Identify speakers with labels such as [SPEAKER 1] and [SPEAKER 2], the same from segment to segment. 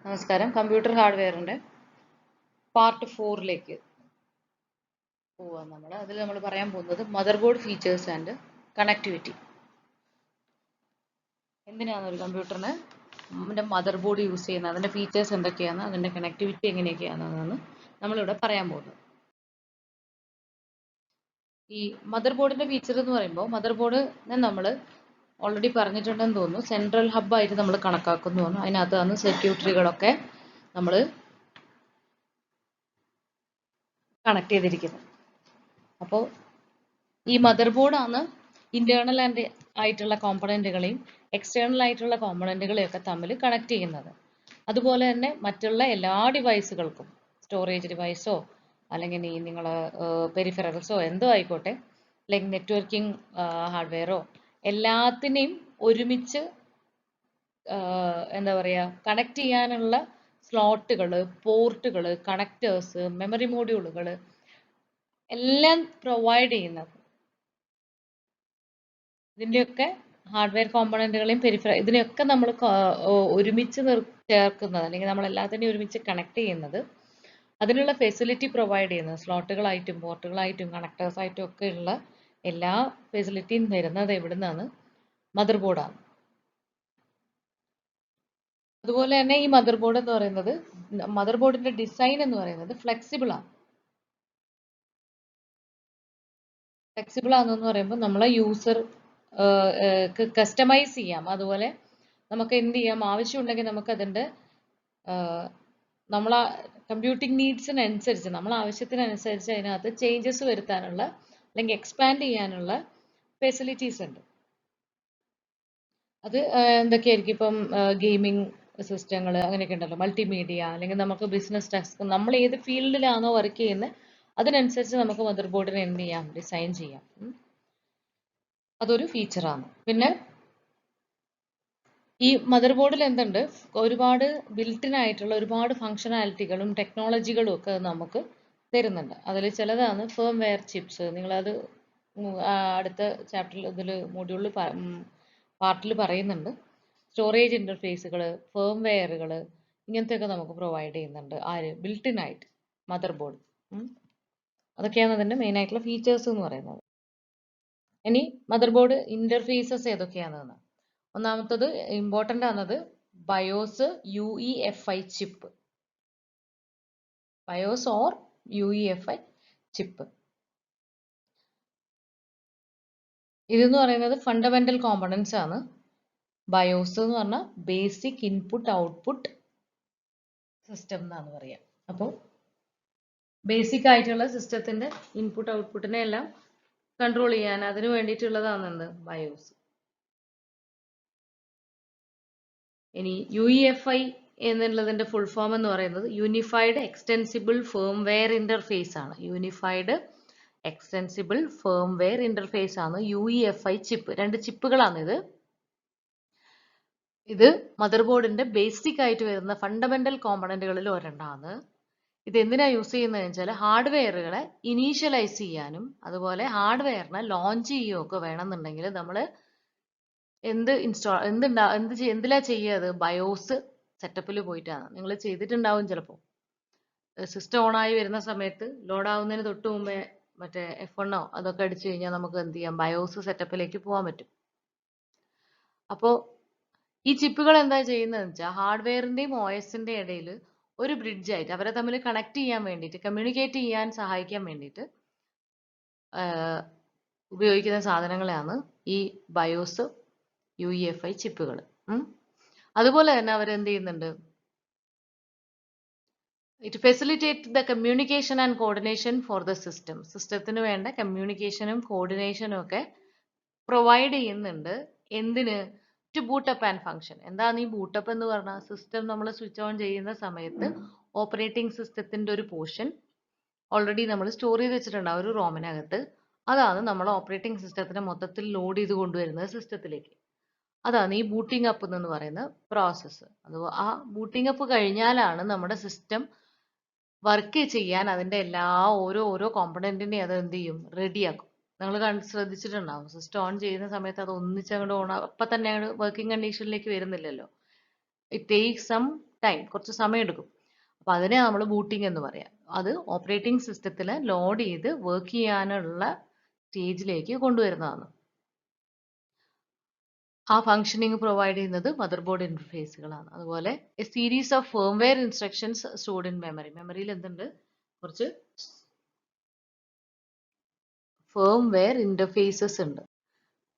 [SPEAKER 1] നമസ്കാരം. Computer ഹാർഡ്വെയറിന്റെ part 4ലേക്ക് പോവാം. നമ്മൾ പറയാൻ പോകുന്നത് mother board features and connectivity. എന്തിനാണ് ഒരു കമ്പ്യൂട്ടറിന് മദർ ബോർഡ് യൂസ് ചെയ്യുന്നത്, അതിന്റെ ഫീച്ചേഴ്സ് എന്തൊക്കെയാണ്, അതിന്റെ കണക്ടിവിറ്റി എങ്ങനെയൊക്കെയാണെന്നാണ് നമ്മളിവിടെ പറയാൻ പോകുന്നത്. ഈ മദർ ബോർഡിന്റെ ഫീച്ചർ എന്ന് പറയുമ്പോൾ, മദർ ബോർഡിനെ നമ്മൾ ഓൾറെഡി പറഞ്ഞിട്ടുണ്ടെന്ന് തോന്നുന്നു, സെൻട്രൽ ഹബ്ബായിട്ട് നമ്മൾ കണക്കാക്കുന്നു. അതിനകത്താണ് സർക്യൂട്ടറികളൊക്കെ നമ്മൾ കണക്ട് ചെയ്തിരിക്കുന്നത്. അപ്പോൾ ഈ മദർ ബോർഡാണ് ഇന്റേണൽ ആയിട്ടുള്ള കോമ്പണന്റുകളെയും എക്സ്റ്റേണൽ ആയിട്ടുള്ള കോമ്പണന്റുകളെയും ഒക്കെ തമ്മിൽ കണക്ട് ചെയ്യുന്നത്. അതുപോലെ തന്നെ മറ്റുള്ള എല്ലാ ഡിവൈസുകൾക്കും, സ്റ്റോറേജ് ഡിവൈസോ അല്ലെങ്കിൽ നിങ്ങൾ പെരിഫറൽസോ എന്തോ ആയിക്കോട്ടെ, അല്ലെങ്കിൽ നെറ്റ്വർക്കിംഗ് ഹാർഡ്വെയറോ, എല്ലാത്തിനെയും ഒരുമിച്ച് എന്താ പറയുക, കണക്ട് ചെയ്യാനുള്ള സ്ലോട്ടുകൾ, പോർട്ടുകൾ, കണക്ടേഴ്സ്, മെമ്മറി മോഡ്യൂളുകൾ എല്ലാം പ്രൊവൈഡ് ചെയ്യുന്നത്. ഇതിൻ്റെയൊക്കെ ഹാർഡ്വെയർ കോമ്പണന്റുകളെയും ഇതിനെയൊക്കെ നമ്മൾ ഒരുമിച്ച് ചേർക്കുന്നത്, അല്ലെങ്കിൽ നമ്മൾ എല്ലാത്തിനെയും ഒരുമിച്ച് കണക്ട് ചെയ്യുന്നത്, അതിനുള്ള ഫെസിലിറ്റി പ്രൊവൈഡ് ചെയ്യുന്നത്, സ്ലോട്ടുകളായിട്ടും പോർട്ടുകളായിട്ടും കണക്ടേഴ്സ് ആയിട്ടും ഒക്കെ ഉള്ള എല്ലാ ഫെസിലിറ്റിയും തരുന്നത് എവിടെ നിന്നാണ്? മദർ ബോർഡാണ്. അതുപോലെ തന്നെ ഈ മദർ ബോർഡ് എന്ന് പറയുന്നത്, മദർ ബോർഡിന്റെ ഡിസൈൻ എന്ന് പറയുന്നത് ഫ്ലെക്സിബിൾ ആണ്. ഫ്ലെക്സിബിൾ ആണെന്ന് പറയുമ്പോൾ നമ്മളെ യൂസർ കസ്റ്റമൈസ് ചെയ്യാം. അതുപോലെ നമുക്ക് എന്ത് ചെയ്യാം, ആവശ്യമുണ്ടെങ്കിൽ നമുക്ക് അതിൻ്റെ നമ്മളെ കമ്പ്യൂട്ടിംഗ് നീഡ്സിനനുസരിച്ച്, നമ്മളെ ആവശ്യത്തിനനുസരിച്ച് അതിനകത്ത് ചേഞ്ചസ് വരുത്താനുള്ള അല്ലെങ്കിൽ എക്സ്പാൻഡ് ചെയ്യാനുള്ള ഫെസിലിറ്റീസ് ഉണ്ട്. അത് എന്തൊക്കെയായിരിക്കും? ഇപ്പം ഗെയിമിംഗ് സിസ്റ്റങ്ങൾ അങ്ങനെയൊക്കെ ഉണ്ടല്ലോ, മൾട്ടിമീഡിയ, അല്ലെങ്കിൽ നമുക്ക് ബിസിനസ് ടാസ്ക്, നമ്മൾ ഏത് ഫീൽഡിലാണോ വർക്ക് ചെയ്യുന്നത് അതിനനുസരിച്ച് നമുക്ക് മദർ ബോർഡിനെ എന്ത് ചെയ്യാം, ഡിസൈൻ ചെയ്യാം. അതൊരു ഫീച്ചറാണ്. പിന്നെ ഈ മദർ ബോർഡിൽ എന്തുണ്ട്, ഒരുപാട് ബിൽറ്റിൻ ആയിട്ടുള്ള ഒരുപാട് ഫങ്ഷനാലിറ്റികളും ടെക്നോളജികളും ഒക്കെ നമുക്ക് തരുന്നുണ്ട്. അതിൽ ചിലതാണ് ഫേം വെയർ ചിപ്സ്. നിങ്ങളത് അടുത്ത ചാപ്റ്ററിൽ ഇതിൽ മൊഡ്യൂളിൽ പാർട്ടിൽ പറയുന്നുണ്ട്. സ്റ്റോറേജ് ഇന്റർഫേസുകൾ, ഫേം വെയറുകൾ, ഇങ്ങനത്തെയൊക്കെ നമുക്ക് പ്രൊവൈഡ് ചെയ്യുന്നുണ്ട്. ആര്? ബിൽറ്റിൻ ആയിട്ട് മദർ ബോർഡ്. അതൊക്കെയാണ് അതിൻ്റെ മെയിൻ ആയിട്ടുള്ള ഫീച്ചേഴ്സ് എന്ന് പറയുന്നത്. ഇനി മദർ ബോർഡ് ഇന്റർഫേസസ് ഏതൊക്കെയാണെന്ന്. ഒന്നാമത്തത് ഇമ്പോർട്ടൻ്റ് ആണത് BIOS UEFI chip. BIOS or UEFI chip. ഇതെന്ന് പറയുന്നത് ഫണ്ടമെന്റൽ കോമ്പണൻസ് ആണ്. ബയോസ് എന്ന് പറഞ്ഞാൽ ബേസിക് ഇൻപുട്ട് ഔട്ട്പുട്ട് സിസ്റ്റം എന്നാണ് പറയാം. അപ്പോൾ ബേസിക് ആയിട്ടുള്ള സിസ്റ്റത്തിന്റെ ഇൻപുട്ട് ഔട്ട്പുട്ടിനെ എല്ലാം കൺട്രോൾ ചെയ്യാൻ അതിന് വേണ്ടിയിട്ടുള്ളതാണ് എന്ത്? ബയോസ്. ഇനി UEFI എന്നുള്ളതിന്റെ ഫുൾ ഫോം എന്ന് പറയുന്നത് യൂണിഫൈഡ് എക്സ്റ്റെൻസിബിൾ ഫേംവെയർ ഇന്റർഫേസ് ആണ്. യൂണിഫൈഡ് എക്സ്റ്റെൻസിബിൾ ഫേംവെയർ ഇന്റർഫേസ് ആണ് UEFI ചിപ്പ്. 2 ചിപ്പുകളാണ് ഇത്. ഇത് മദർ ബോർഡിന്റെ ബേസിക് ആയിട്ട് വരുന്ന ഫണ്ടമെന്റൽ കോമ്പണന്റുകളിൽ ഒരെണ്ണമാണ്. ഇത് എന്തിനാ യൂസ് ചെയ്യുന്നത് വെച്ചാൽ, ഹാർഡ്വെയറുകളെ ഇനീഷ്യലൈസ് ചെയ്യാനും അതുപോലെ ഹാർഡ്വെയറിനെ ലോഞ്ച് ചെയ്യുകയൊക്കെ വേണമെന്നുണ്ടെങ്കിൽ നമ്മൾ എന്തിലാ ചെയ്യുക? ബയോസ് സെറ്റപ്പിൽ പോയിട്ടാണ്. നിങ്ങൾ ചെയ്തിട്ടുണ്ടാവും ചിലപ്പോൾ. സിസ്റ്റം ഓൺ ആയി വരുന്ന സമയത്ത് ലോഡ് ആവുന്നതിന് തൊട്ട് മുമ്പേ മറ്റേ F1 അതൊക്കെ അടിച്ചു കഴിഞ്ഞാൽ നമുക്ക് എന്ത് ചെയ്യാം? ബയോസ് സെറ്റപ്പിലേക്ക് പോകാൻ പറ്റും. അപ്പോൾ ഈ ചിപ്പുകൾ എന്താ ചെയ്യുന്നതെന്ന് വെച്ചാൽ, ഹാർഡ്വെയറിന്റെയും OSന്റെയും ഇടയിൽ ഒരു ബ്രിഡ്ജ് ആയിട്ട് അവരെ തമ്മിൽ കണക്ട് ചെയ്യാൻ വേണ്ടിയിട്ട്, കമ്മ്യൂണിക്കേറ്റ് ചെയ്യാൻ സഹായിക്കാൻ വേണ്ടിയിട്ട് ഉപയോഗിക്കുന്ന സാധനങ്ങളാണ് ഈ ബയോസ് UEFI ചിപ്പുകൾ. അതുപോലെ തന്നെ അവരെന്ത് ചെയ്യുന്നുണ്ട്? It facilitate the communication and coordination for the system. സിസ്റ്റത്തിന് വേണ്ട കമ്മ്യൂണിക്കേഷനും കോർഡിനേഷനും ഒക്കെ പ്രൊവൈഡ് ചെയ്യുന്നുണ്ട്. എന്തിന്? To boot up and function. എന്താണ് ഈ ബൂട്ടപ്പ് എന്ന് പറഞ്ഞാൽ, സിസ്റ്റം നമ്മൾ സ്വിച്ച് ഓൺ ചെയ്യുന്ന സമയത്ത് ഓപ്പറേറ്റിംഗ് സിസ്റ്റത്തിന്റെ ഒരു പോർഷൻ ഓൾറെഡി നമ്മൾ സ്റ്റോർ ചെയ്ത് വെച്ചിട്ടുണ്ടാവും ഒരു റോമിനകത്ത്. അതാണ് നമ്മൾ ഓപ്പറേറ്റിംഗ് സിസ്റ്റത്തിനെ മൊത്തത്തിൽ ലോഡ് ചെയ്ത് കൊണ്ടുവരുന്നത് സിസ്റ്റത്തിലേക്ക്. അതാണ് ഈ ബൂട്ടിംഗ് അപ്പ് എന്ന് പറയുന്ന പ്രോസസ്സ്. അത് ആ ബൂട്ടിംഗ് അപ്പ് കഴിഞ്ഞാലാണ് നമ്മുടെ സിസ്റ്റം വർക്ക് ചെയ്യാൻ അതിന്റെ ഓരോ കോമ്പണന്റിനെയും അത് എന്ത് ചെയ്യും? റെഡിയാക്കും. നിങ്ങൾ ശ്രദ്ധിച്ചിട്ടുണ്ടാവും, സിസ്റ്റം ഓൺ ചെയ്യുന്ന സമയത്ത് അത് ഒന്നിച്ചങ്ങോട്ട് ഓൺ അപ്പൊ തന്നെ വർക്കിംഗ് കണ്ടീഷനിലേക്ക് വരുന്നില്ലല്ലോ. ഇറ്റ് ടേക്സ് സം ടൈം, കുറച്ച് സമയം എടുക്കും. അപ്പൊ അതിനെ നമ്മൾ ബൂട്ടിംഗ് എന്ന് പറയാം. അത് ഓപ്പറേറ്റിംഗ് സിസ്റ്റത്തിൽ ലോഡ് ചെയ്ത് വർക്ക് ചെയ്യാനുള്ള സ്റ്റേജിലേക്ക് കൊണ്ടുവരുന്നതാണ്. ആ ഫംഗ്ഷനിങ് പ്രൊവൈഡ് ചെയ്യുന്നത് മദർ ബോർഡ് ഇന്റർഫേസുകളാണ്. അതുപോലെ A series of firmware instructions stored in memory. മെമ്മറിയിൽ എന്തുണ്ട്? കുറച്ച് ഫേംവെയർ ഇന്റർഫേസസ് ഉണ്ട്.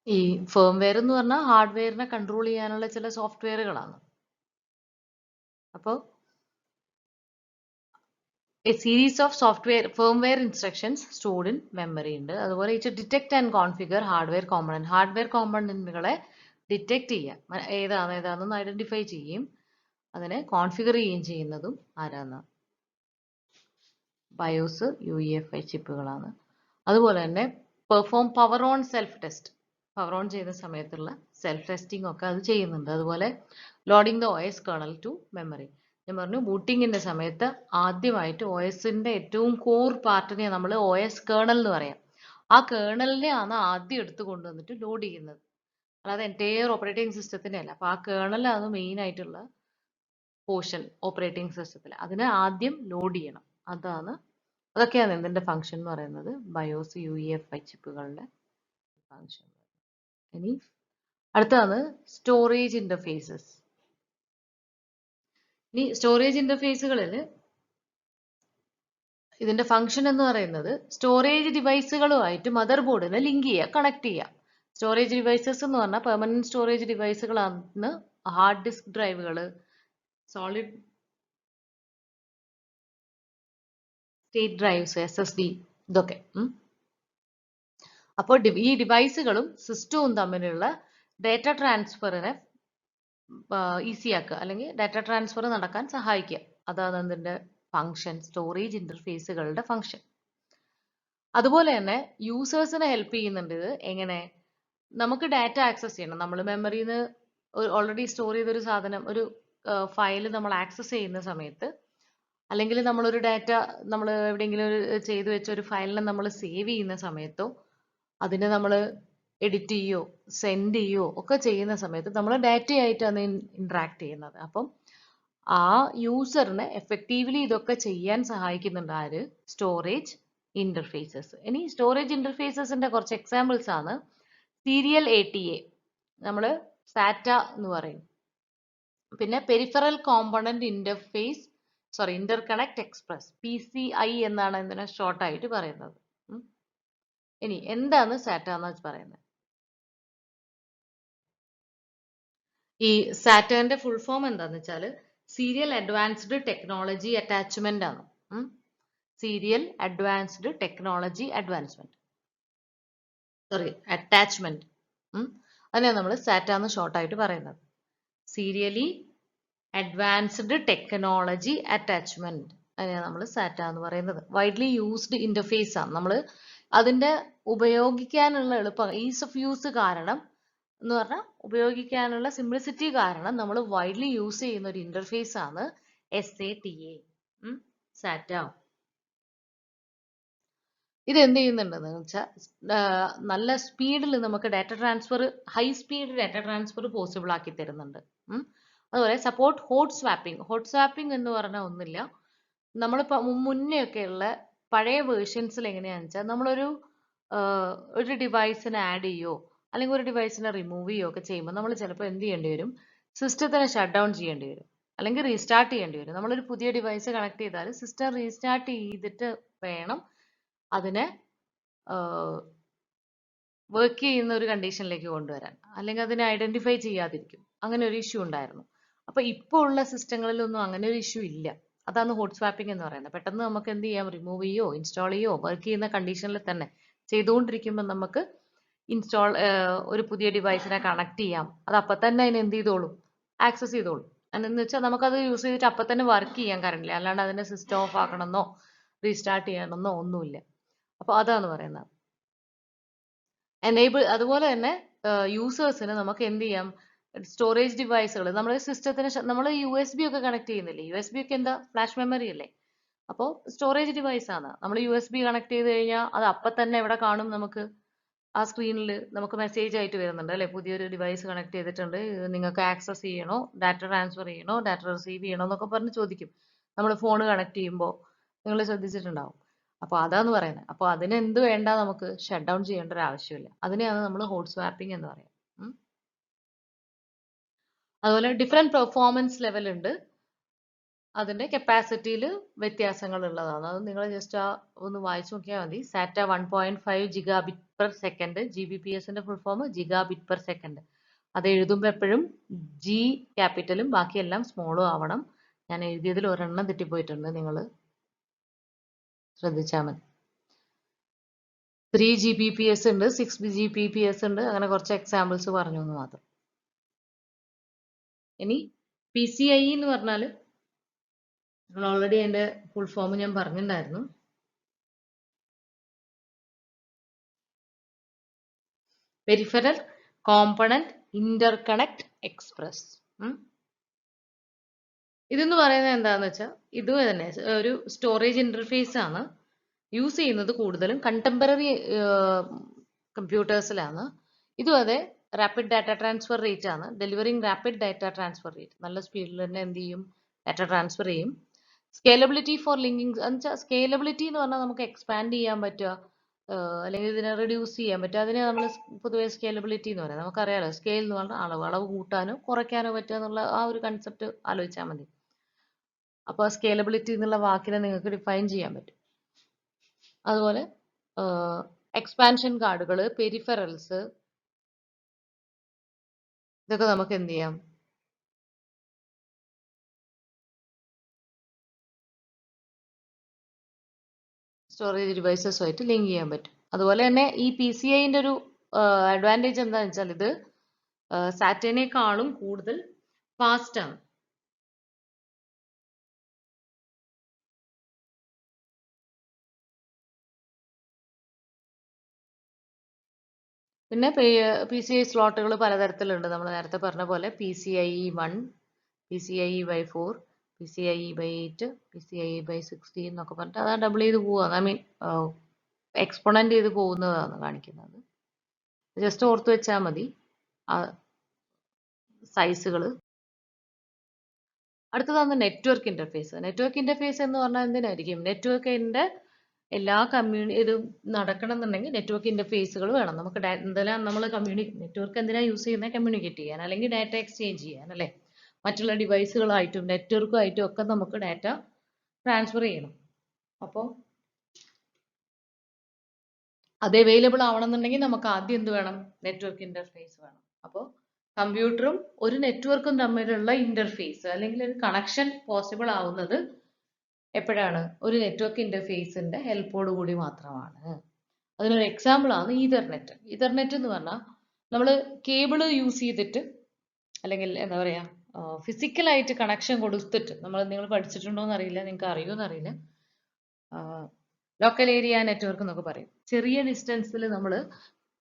[SPEAKER 1] ഈ ഫേംവെയർ എന്ന് പറഞ്ഞാൽ ഹാർഡ്വെയറിനെ കൺട്രോൾ ചെയ്യാനുള്ള ചില സോഫ്റ്റ്വെയറുകളാണ്. അപ്പോൾ a series of software firmware instructions stored in memory ഉണ്ട്. അതുപോലെ it detect and configure hardware component. Hardware കോമ്പണന്റുകളെ ഡിറ്റക്ട് ചെയ്യുക, ഏതാണെന്ന് ഐഡന്റിഫൈ ചെയ്യും, അതിനെ കോൺഫിഗർ ചെയ്യുകയും ചെയ്യുന്നതും ആരാണ്? ബയോസ് UEFI ചിപ്പുകളാണ്. അതുപോലെ തന്നെ perform power on self test, power on ചെയ്യുന്ന സമയത്തുള്ള സെൽഫ് ടെസ്റ്റിംഗ് ഒക്കെ അത് ചെയ്യുന്നുണ്ട്. അതുപോലെ loading the OS kernel to memory. ഞാൻ പറഞ്ഞു ബൂട്ടിങ്ങിന്റെ സമയത്ത് ആദ്യമായിട്ട് OSന്റെ ഏറ്റവും കോർ പാർട്ടിനെ നമ്മൾ OS കേർണൽ എന്ന് പറയാം. ആ കേർണലിനെ ആണ് ആദ്യം എടുത്ത് കൊണ്ടുവന്നിട്ട് ലോഡ് ചെയ്യുന്നത്, അല്ലാതെ എൻറ്റയർ ഓപ്പറേറ്റിംഗ് സിസ്റ്റത്തിനെ അല്ല. അപ്പൊ ആ കേർണലാണ് മെയിൻ ആയിട്ടുള്ള പോർഷൻ ഓപ്പറേറ്റിംഗ് സിസ്റ്റത്തിൽ. അതിനെ ആദ്യം ലോഡ് ചെയ്യണം. അതൊക്കെയാണ് എന്തിന്റെ ഫംഗ്ഷൻ എന്ന് പറയുന്നത്, ബയോസ് UEFI ചിപ്പുകളുടെ ഫംഗ്ഷൻ. ഇനി അടുത്തതാണ് സ്റ്റോറേജ് ഇന്റർഫേസസ്. ഇനി സ്റ്റോറേജ് ഇന്റർഫേസുകളിൽ ഇതിന്റെ ഫംഗ്ഷൻ എന്ന് പറയുന്നത് സ്റ്റോറേജ് ഡിവൈസുകളുമായിട്ട് മദർ ബോർഡിനെ ലിങ്ക് ചെയ്യുക, കണക്ട് ചെയ്യുക. സ്റ്റോറേജ് ഡിവൈസസ് എന്ന് പറഞ്ഞാൽ പെർമനന്റ് സ്റ്റോറേജ് ഡിവൈസുകളാണ് ഹാർഡ് ഡിസ്ക് ഡ്രൈവുകൾ, സോളിഡ് സ്റ്റേറ്റ് ഡ്രൈവ്സ്, SSD, ഇതൊക്കെ. അപ്പോൾ ഈ ഡിവൈസുകളും സിസ്റ്റവും തമ്മിലുള്ള ഡാറ്റ ട്രാൻസ്ഫറിനെ ഈസി ആക്കുക, അല്ലെങ്കിൽ ഡാറ്റ ട്രാൻസ്ഫർ നടക്കാൻ സഹായിക്കുക. അതാണ് അതിന്റെ ഫംഗ്ഷൻ, സ്റ്റോറേജ് ഇന്റർഫേസുകളുടെ ഫംഗ്ഷൻ. അതുപോലെ തന്നെ യൂസേഴ്സിനെ ഹെൽപ്പ് ചെയ്യുന്നുണ്ട് ഇത്. എങ്ങനെ? നമുക്ക് ഡാറ്റ ആക്സസ് ചെയ്യണം. നമ്മൾ മെമ്മറിയിൽ നിന്ന് ഓൾറെഡി സ്റ്റോർ ചെയ്തൊരു സാധനം, ഒരു ഫയൽ നമ്മൾ ആക്സസ് ചെയ്യുന്ന സമയത്ത്, അല്ലെങ്കിൽ നമ്മളൊരു ഡാറ്റ നമ്മൾ എവിടെയെങ്കിലും ചെയ്തു വെച്ച ഒരു ഫയലിനെ നമ്മൾ സേവ് ചെയ്യുന്ന സമയത്തോ, അതിനെ നമ്മൾ എഡിറ്റ് ചെയ്യോ സെൻഡ് ചെയ്യോ ഒക്കെ ചെയ്യുന്ന സമയത്ത് നമ്മൾ ഡാറ്റയായിട്ടാണ് ഇന്ററാക്ട് ചെയ്യുന്നത്. അപ്പം ആ യൂസറിനെ എഫക്റ്റീവ്ലി ഇതൊക്കെ ചെയ്യാൻ സഹായിക്കുന്നുണ്ട് ആര്? Storage interfaces. ഇനി സ്റ്റോറേജ് ഇന്റർഫേസസിന്റെ കുറച്ച് എക്സാമ്പിൾസ് ആണ് സീരിയൽ ATA, നമ്മൾ സാറ്റ എന്ന് പറയും. പിന്നെ peripheral component interface, interconnect express, PCI എന്നാണ് ഇതിനെ ഷോർട്ട് ആയിട്ട് പറയുന്നത്. ഇനി എന്താണ് സാറ്റ എന്ന് പറയുന്നത്? ഈ സാറ്റന്റെ ഫുൾ ഫോം എന്താന്ന് വെച്ചാൽ സീരിയൽ അഡ്വാൻസ്ഡ് ടെക്നോളജി അറ്റാച്ച്മെന്റ് ആണ്. Serial advanced technology attachment. അതിനെ നമ്മൾ സാറ്റ എന്ന് ഷോർട്ട് ആയിട്ട് പറയുന്നത്. സീരിയലി അഡ്വാൻസ്ഡ് ടെക്നോളജി അറ്റാച്ച്മെന്റ്, അതിനെയാണ് നമ്മൾ സാറ്റ എന്ന് പറയുന്നത്. വൈഡ്ലി യൂസ്ഡ് ഇന്റർഫേസ് ആണ്. നമ്മൾ അതിന്റെ ഉപയോഗിക്കാനുള്ള എളുപ്പം, ഈസ് ഓഫ് യൂസ് കാരണം എന്ന് പറഞ്ഞാൽ ഉപയോഗിക്കാനുള്ള സിംപ്ലിസിറ്റി കാരണം നമ്മൾ വൈഡ്ലി യൂസ് ചെയ്യുന്ന ഒരു ഇന്റർഫേസ് ആണ് SATA, സാറ്റ. ഇത് എന്ത് ചെയ്യുന്നുണ്ടെന്ന് വെച്ചാൽ നല്ല സ്പീഡിൽ നമുക്ക് data transfer, high speed data transfer possible ആക്കി തരുന്നുണ്ട്. അതുപോലെ support hot swapping. Hot swapping എന്ന് പറഞ്ഞാൽ ഒന്നുമില്ല, നമ്മളിപ്പോ മുന്നേ ഒക്കെയുള്ള പഴയ വേർഷൻസിൽ എങ്ങനെയാണെന്ന് വെച്ചാൽ നമ്മളൊരു ഡിവൈസിനെ ആഡ് ചെയ്യോ അല്ലെങ്കിൽ ഒരു ഡിവൈസിനെ റിമൂവ് ചെയ്യോ ഒക്കെ ചെയ്യുമ്പോൾ നമ്മൾ ചിലപ്പോൾ എന്ത് ചെയ്യേണ്ടി വരും? സിസ്റ്റത്തിനെ ഷട്ട് ഡൗൺ ചെയ്യേണ്ടി വരും, അല്ലെങ്കിൽ റീസ്റ്റാർട്ട് ചെയ്യേണ്ടി വരും. നമ്മളൊരു പുതിയ ഡിവൈസ് കണക്ട് ചെയ്താൽ സിസ്റ്റം റീസ്റ്റാർട്ട് ചെയ്തിട്ട് വേണം അതിനെ വർക്ക് ചെയ്യുന്ന ഒരു കണ്ടീഷനിലേക്ക് കൊണ്ടുവരാൻ, അല്ലെങ്കിൽ അതിനെ ഐഡന്റിഫൈ ചെയ്യാതിരിക്കും. അങ്ങനെ ഒരു ഇഷ്യൂ ഉണ്ടായിരുന്നു. അപ്പൊ ഇപ്പോൾ ഉള്ള സിസ്റ്റങ്ങളിലൊന്നും അങ്ങനെ ഒരു ഇഷ്യൂ ഇല്ല. അതാണ് ഹോട്ട് സ്വാപ്പിംഗ് എന്ന് പറയുന്നത്. പെട്ടെന്ന് നമുക്ക് എന്ത് ചെയ്യാം? റിമൂവ് ചെയ്യോ ഇൻസ്റ്റാൾ ചെയ്യോ വർക്ക് ചെയ്യുന്ന കണ്ടീഷനിൽ തന്നെ ചെയ്തുകൊണ്ടിരിക്കുമ്പോൾ നമുക്ക് ഒരു പുതിയ ഡിവൈസിനെ കണക്ട് ചെയ്യാം. അത് അപ്പൊ തന്നെ അതിന് എന്ത് ചെയ്തോളും? ആക്സസ് ചെയ്തോളും. എന്ന് വെച്ചാൽ നമുക്കത് യൂസ് ചെയ്തിട്ട് അപ്പൊ തന്നെ വർക്ക് ചെയ്യാൻ കറണ്ടില്ല, അല്ലാണ്ട് അതിനെ സിസ്റ്റം ഓഫ് ആക്കണമെന്നോ റീസ്റ്റാർട്ട് ചെയ്യണമെന്നോ ഒന്നുമില്ല. അപ്പൊ അതാണ് പറയുന്നത്. എനേബിൾ. അതുപോലെ തന്നെ യൂസേഴ്സിന് നമുക്ക് എന്ത് ചെയ്യാം? സ്റ്റോറേജ് ഡിവൈസുകൾ നമ്മുടെ സിസ്റ്റത്തിന് നമ്മൾ USB ഒക്കെ കണക്ട് ചെയ്യുന്നില്ലേ? USB ഒക്കെ എന്താ? ഫ്ലാഷ് മെമ്മറി അല്ലേ? അപ്പോൾ സ്റ്റോറേജ് ഡിവൈസ് ആണ്. നമ്മൾ USB കണക്ട് ചെയ്ത് കഴിഞ്ഞാൽ അത് അപ്പൊ തന്നെ എവിടെ കാണും? നമുക്ക് ആ സ്ക്രീനിൽ നമുക്ക് മെസ്സേജ് ആയിട്ട് വരുന്നുണ്ട് അല്ലെ, പുതിയൊരു ഡിവൈസ് കണക്ട് ചെയ്തിട്ടുണ്ട്, ഇത് നിങ്ങൾക്ക് ആക്സസ് ചെയ്യണോ, ഡാറ്റ ട്രാൻസ്ഫർ ചെയ്യണോ, ഡാറ്റ റിസീവ് ചെയ്യണോ എന്നൊക്കെ പറഞ്ഞ് ചോദിക്കും നമ്മൾ ഫോൺ കണക്ട് ചെയ്യുമ്പോൾ. നിങ്ങൾ ശ്രദ്ധിച്ചിട്ടുണ്ടാവും. അപ്പോൾ അതാന്ന് പറയുന്നത്. അപ്പോൾ അതിന് എന്ത് വേണ്ട, നമുക്ക് ഷട്ട് ഡൗൺ ചെയ്യേണ്ട ഒരു ആവശ്യമില്ല. അതിനെയാണ് നമ്മൾ ഹോട്ട് സ്വാപ്പിംഗ് എന്ന് പറയുന്നത്. അതുപോലെ ഡിഫറെന്റ് പെർഫോമൻസ് ലെവൽ ഉണ്ട്, അതിന്റെ കപ്പാസിറ്റിയിൽ വ്യത്യാസങ്ങൾ ഉള്ളതാണ്. അത് നിങ്ങൾ ജസ്റ്റ് ഒന്ന് വായിച്ചു നോക്കിയാൽ മതി. സാറ്റ 1.5 ജിഗാബിറ്റ് പെർ സെക്കൻഡ്, GBPSന്റെ full form gigabit per second. അത് എഴുതുമ്പോൾ എപ്പോഴും ജി ക്യാപിറ്റലും ബാക്കിയെല്ലാം സ്മോളും ആവണം. ഞാൻ എഴുതിയതിൽ ഒരെണ്ണം തെറ്റിപ്പോയിട്ടുണ്ട്, നിങ്ങൾ ശ്രദ്ധിച്ചാൽ മതി. 3 GBPS ഉണ്ട്, 6 GBPS ഉണ്ട്, അങ്ങനെ കുറച്ച് എക്സാമ്പിൾസ് പറഞ്ഞു എന്ന് മാത്രം. ഇനി PCIe എന്ന് പറഞ്ഞാൽ നമ്മൾ ഓൾറെഡി അതിന്റെ ഫുൾ ഫോം ഞാൻ പറഞ്ഞിട്ടുണ്ടായിരുന്നു. Peripheral component interconnect express. ഇതെന്ന് പറയുന്നത് എന്താന്ന് വെച്ചാൽ ഇത് തന്നെ ഒരു സ്റ്റോറേജ് ഇന്റർഫേസ് ആണ്. യൂസ് ചെയ്യുന്നത് കൂടുതലും കണ്ടംപററി കമ്പ്യൂട്ടേഴ്സിലാണ്. ഇതും അതെ, റാപ്പിഡ് ഡാറ്റ ട്രാൻസ്ഫർ റേറ്റ് ആണ്. Delivering rapid data transfer rate, നല്ല സ്പീഡിൽ തന്നെ എന്ത് ചെയ്യും, ഡാറ്റ ട്രാൻസ്ഫർ ചെയ്യും. സ്കേലബിലിറ്റി ഫോർ ലിങ്കിങ് എന്ന് വെച്ചാൽ, സ്കേലബിലിറ്റി എന്ന് പറഞ്ഞാൽ നമുക്ക് എക്സ്പാൻഡ് ചെയ്യാൻ പറ്റുക, അല്ലെങ്കിൽ ഇതിനെ റിഡ്യൂസ് ചെയ്യാൻ പറ്റുക. അതിനെ നമ്മൾ പൊതുവെ സ്കേലബിലിറ്റി എന്ന് പറയാം. നമുക്കറിയാലോ, സ്കെയിൽ എന്ന് പറഞ്ഞാൽ അളവ്, അളവ് കൂട്ടാനോ കുറയ്ക്കാനോ പറ്റുക എന്നുള്ള ആ ഒരു കൺസെപ്റ്റ് ആലോചിച്ചാൽ മതി. അപ്പോൾ സ്കേലബിലിറ്റി എന്നുള്ള വാക്കിനെ നിങ്ങൾക്ക് ഡിഫൈൻ ചെയ്യാൻ പറ്റും. അതുപോലെ എക്സ്പാൻഷൻ കാർഡുകൾ, പെരിഫറൽസ്, ഇതൊക്കെ നമുക്ക് എന്ത് ചെയ്യാം, സ്റ്റോറേജ് ഡിവൈസസുമായിട്ട് ലിങ്ക് ചെയ്യാൻ പറ്റും. അതുപോലെ തന്നെ ഈ PCIന്റെ ഒരു അഡ്വാൻറ്റേജ് എന്താണെന്ന് വെച്ചാൽ, ഇത് സാറ്റേനേക്കാളും കൂടുതൽ ഫാസ്റ്റ് ആണ്. പിന്നെ PCI സ്ലോട്ടുകൾ പലതരത്തിലുണ്ട്. നമ്മൾ നേരത്തെ പറഞ്ഞ പോലെ PCIe 1, PCIe by 4, PCIe by 8, PCIe by 16 എന്നൊക്കെ പറഞ്ഞിട്ട് അത് ഡബിൾ ചെയ്ത് പോവുകയാണ്. ഐ മീൻ എക്സ്പോണന്റ് ചെയ്ത് പോകുന്നതാണ് കാണിക്കുന്നത്. ജസ്റ്റ് ഓർത്ത് വെച്ചാൽ മതി ആ സൈസുകൾ. അടുത്തതാണ് നെറ്റ്വർക്ക് ഇന്റർഫേസ്. നെറ്റ്വർക്ക് ഇന്റർഫേസ് എന്ന് പറഞ്ഞാൽ എന്തിനായിരിക്കും, നെറ്റ്വർക്കിന്റെ എല്ലാ ഇതും നടക്കണം എന്നുണ്ടെങ്കിൽ നെറ്റ്വർക്ക് ഇന്റർഫേസുകൾ വേണം. നമുക്ക് എന്തെല്ലാം നമ്മൾ നെറ്റ്വർക്ക് എന്തിനാ യൂസ് ചെയ്യുന്നത്, കമ്മ്യൂണിക്കേറ്റ് ചെയ്യാൻ, അല്ലെങ്കിൽ ഡാറ്റ എക്സ്ചേഞ്ച് ചെയ്യാൻ അല്ലേ. മറ്റുള്ള ഡിവൈസുകളായിട്ടും നെറ്റ്വർക്കുമായിട്ടും ഒക്കെ നമുക്ക് ഡാറ്റ ട്രാൻസ്ഫർ ചെയ്യണം. അപ്പോൾ അത് അവൈലബിൾ ആവണമെന്നുണ്ടെങ്കിൽ നമുക്ക് ആദ്യം എന്ത് വേണം, നെറ്റ്വർക്ക് ഇന്റർഫേസ് വേണം. അപ്പോൾ കമ്പ്യൂട്ടറും ഒരു നെറ്റ്വർക്കും തമ്മിലുള്ള ഇന്റർഫേസ് അല്ലെങ്കിൽ ഒരു കണക്ഷൻ പോസിബിൾ ആവുന്നത് എപ്പോഴാണ്, ഒരു നെറ്റ്വർക്ക് ഇന്റർഫേസിന്റെ ഹെൽപ്പോട് കൂടി മാത്രമാണ്. അതിനൊരു എക്സാമ്പിൾ ആണ് ഈതർനെറ്റ്. ഈതർനെറ്റ് എന്ന് പറഞ്ഞാൽ നമ്മൾ കേബിള് യൂസ് ചെയ്തിട്ട്, അല്ലെങ്കിൽ എന്താ പറയാ, ഫിസിക്കലായിട്ട് കണക്ഷൻ കൊടുത്തിട്ട്, നിങ്ങൾ പഠിച്ചിട്ടുണ്ടോ എന്നറിയില്ല, നിങ്ങൾക്ക് അറിയുമോ അറിയില്ല, ലോക്കൽ ഏരിയ നെറ്റ്വർക്ക് എന്നൊക്കെ പറയും. ചെറിയ ഡിസ്റ്റൻസിൽ നമ്മൾ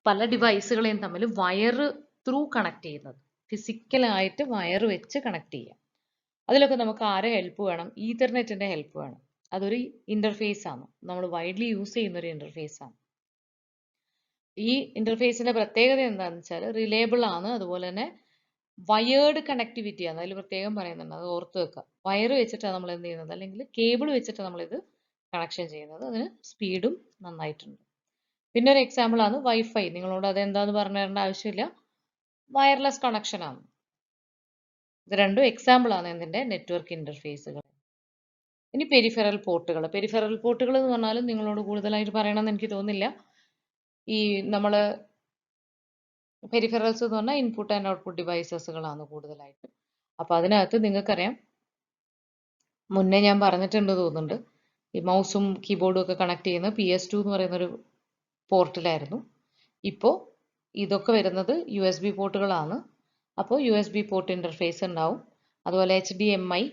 [SPEAKER 1] പല ഡിവൈസുകളെയും തമ്മിൽ വയർ ത്രൂ കണക്ട് ചെയ്യുന്നത്, ഫിസിക്കലായിട്ട് വയർ വെച്ച് കണക്ട് ചെയ്യാം. അതിലൊക്കെ നമുക്ക് ആരെ ഹെൽപ്പ് വേണം, ഈതർനെറ്റിന്റെ ഹെൽപ്പ് വേണം. അതൊരു ഇന്റർഫേസ് ആണ്, നമ്മൾ വൈഡ്ലി യൂസ് ചെയ്യുന്ന ഒരു ഇന്റർഫേസ് ആണ്. ഈ ഇന്റർഫേസിന്റെ പ്രത്യേകത എന്താണെന്ന് വെച്ചാൽ റിലയബിൾ ആണ്. അതുപോലെ തന്നെ വയേർഡ് കണക്ടിവിറ്റി ആണ്, അതിൽ പ്രത്യേകം പറയുന്നുണ്ട്, അത് ഓർത്ത് വെക്കുക. വയർ വെച്ചിട്ടാണ് നമ്മൾ എന്ത് ചെയ്യുന്നത്, അല്ലെങ്കിൽ കേബിൾ വെച്ചിട്ട് നമ്മളിത് കണക്ഷൻ ചെയ്യുന്നത്. അതിന് സ്പീഡും നന്നായിട്ടുണ്ട്. പിന്നെ ഒരു എക്സാമ്പിൾ ആണ് വൈഫൈ. നിങ്ങളോട് അതെന്താന്ന് പറഞ്ഞു തരേണ്ട ആവശ്യമില്ല, വയർലെസ് കണക്ഷൻ ആണ്. ഇത് രണ്ടും എക്സാമ്പിൾ ആണ് എന്തിന്റെ, നെറ്റ്വർക്ക് ഇന്റർഫേസുകൾ. ഇനി പെരിഫറൽ പോർട്ടുകൾ. പെരിഫറൽ പോർട്ടുകൾ എന്ന് പറഞ്ഞാലും നിങ്ങളോട് കൂടുതലായിട്ട് പറയണമെന്ന് എനിക്ക് തോന്നുന്നില്ല. ഈ നമ്മള് പെരിഫറൽസ് എന്ന് പറഞ്ഞാൽ ഇൻപുട്ട് ആൻഡ് ഔട്ട്പുട്ട് ഡിവൈസസുകളാണ് കൂടുതലായിട്ട്. അപ്പൊ അതിനകത്ത് നിങ്ങൾക്കറിയാം, മുന്നേ ഞാൻ പറഞ്ഞിട്ടുണ്ട് തോന്നുന്നുണ്ട്, ഈ മൗസും കീബോർഡും ഒക്കെ കണക്ട് ചെയ്യുന്ന PS2 എന്ന് പറയുന്ന ഒരു പോർട്ടിലായിരുന്നു. ഇപ്പോൾ ഇതൊക്കെ വരുന്നത് USB പോർട്ടുകളാണ്. അപ്പോൾ USB പോർട്ട് ഇന്റർഫേസ് ഉണ്ടാവും. അതുപോലെ HDMI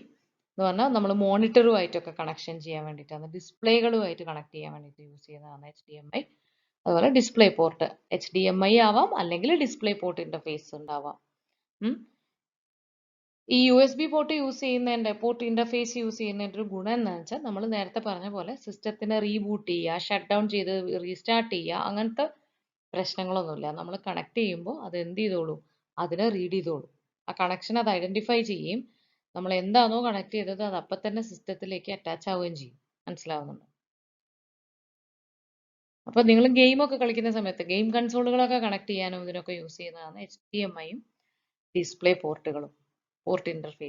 [SPEAKER 1] എന്ന് പറഞ്ഞാൽ നമ്മൾ മോണിറ്ററുമായിട്ടൊക്കെ കണക്ഷൻ ചെയ്യാൻ വേണ്ടിയിട്ടാണ്, ഡിസ്പ്ലേകളുമായിട്ട് കണക്ട് ചെയ്യാൻ വേണ്ടിയിട്ട് യൂസ് ചെയ്യുന്നതാണ് HDMI. അതുപോലെ ഡിസ്പ്ലേ പോർട്ട് HDMI ആവാം, അല്ലെങ്കിൽ ഡിസ്പ്ലേ പോർട്ട് ഇന്റർഫേസ് ഉണ്ടാവാം. ഈ USB പോർട്ട് യൂസ് ചെയ്യുന്നതിന്റെ, പോർട്ട് ഇന്റർഫേസ് യൂസ് ചെയ്യുന്നതിന്റെ ഒരു ഗുണം എന്താണെന്ന് വെച്ചാൽ, നമ്മൾ നേരത്തെ പറഞ്ഞ പോലെ സിസ്റ്റത്തിനെ റീബൂട്ട് ചെയ്യുക, ഷട്ട് ഡൗൺ ചെയ്ത് റീസ്റ്റാർട്ട് ചെയ്യുക, അങ്ങനത്തെ പ്രശ്നങ്ങളൊന്നുമില്ല. നമ്മൾ കണക്ട് ചെയ്യുമ്പോൾ അത് എന്ത് ചെയ്തോളൂ, അതിനെ റീഡ് ചെയ്തോളൂ. ആ കണക്ഷൻ അത് ഐഡന്റിഫൈ ചെയ്യും. നമ്മൾ എന്താണോ കണക്ട് ചെയ്തത് അത് അപ്പം തന്നെ സിസ്റ്റത്തിലേക്ക് അറ്റാച്ച് ആവുകയും ചെയ്യും. മനസ്സിലാവുന്നുണ്ടോ? അപ്പോൾ നിങ്ങൾ ഗെയിമൊക്കെ കളിക്കുന്ന സമയത്ത് ഗെയിം കൺസോളുകളൊക്കെ കണക്ട് ചെയ്യാനും ഇതിനൊക്കെ യൂസ് ചെയ്യുന്നതാണ് HDMI യും ഡിസ്പ്ലേ പോർട്ടുകളും, പോർട്ട് ഇന്റർഫേസ്.